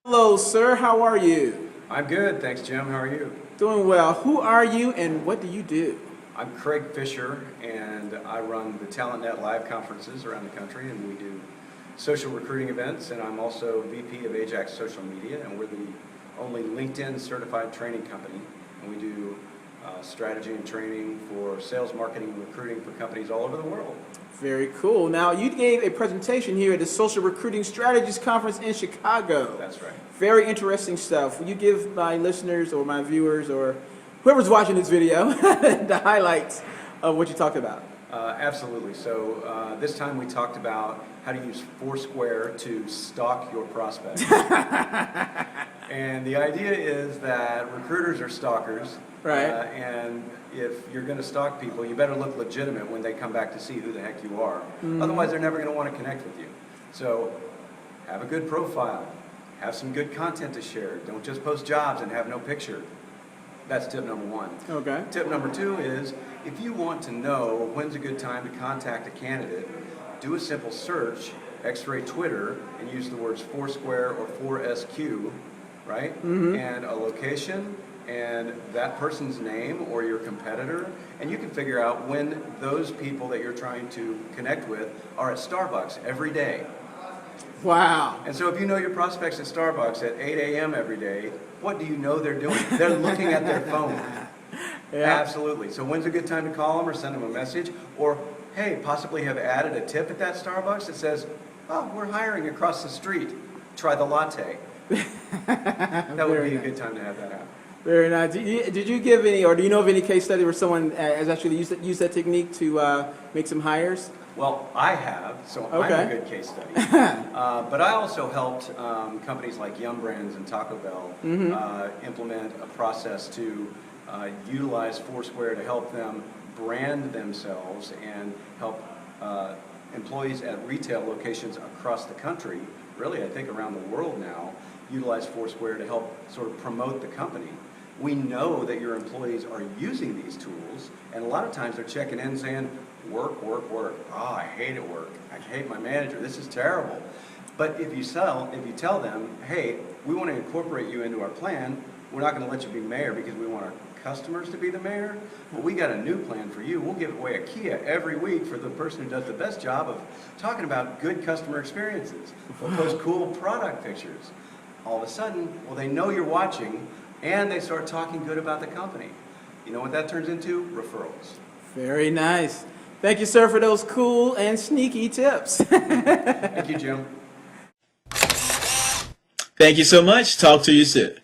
Hello, sir. How are you? I'm good, thanks Jim. How are you? Doing well. Who are you and what do you do? I'm Craig Fisher and I run the TalentNet Live conferences around the country, and we do social recruiting events, and I'm also VP of Ajax Social Media, and we're the only LinkedIn certified training company, and we do strategy and training for sales, marketing, and recruiting for companies all over the world. Very cool. Now, you gave a presentation here at the Social Recruiting Strategies Conference in Chicago. That's right. Very interesting stuff. Will you give my listeners or my viewers or whoever's watching this video the highlights of what you talked about? Absolutely. So this time we talked about how to use Foursquare to stalk your prospects. And the idea is that recruiters are stalkers. Right. And if you're going to stalk people, you better look legitimate when they come back to see who the heck you are. Mm-hmm. Otherwise, they're never going to want to connect with you. So have a good profile. Have some good content to share. Don't just post jobs and have no picture. That's tip number one. Okay. Tip number two is, if you want to know when's a good time to contact a candidate, do a simple search, X-ray Twitter, and use the words Foursquare or 4SQ, right? Mm-hmm. And a location, and that person's name or your competitor, and you can figure out when those people that you're trying to connect with are at Starbucks every day. Wow. And so if you know your prospects at Starbucks at 8 a.m. every day, what do you know they're doing? They're looking at their phone. Yeah. Absolutely. So when's a good time to call them or send them a message? Or, hey, possibly have added a tip at that Starbucks that says, oh, we're hiring across the street. Try the latte. That would be a good time to have that happen. Very nice. Did you give any, or do you know of any case study where someone has actually used that technique to make some hires? Well, I have, so okay. I'm a good case study. But I also helped companies like Yum Brands and Taco Bell implement a process to utilize Foursquare to help them brand themselves and help employees at retail locations across the country, really I think around the world now, utilize Foursquare to help sort of promote the company. We know that your employees are using these tools, and a lot of times they're checking in saying, work, work, work. Oh, I hate it work. I hate my manager. This is terrible. But if you tell them, hey, we want to incorporate you into our plan, we're not going to let you be mayor because we want our customers to be the mayor, but we got a new plan for you. We'll give away a Kia every week for the person who does the best job of talking about good customer experiences. We'll post cool product pictures. All of a sudden, well, they know you're watching, and they start talking good about the company. You know what that turns into? Referrals. Very nice. Thank you, sir, for those cool and sneaky tips. Thank you, Jim. Thank you so much. Talk to you soon.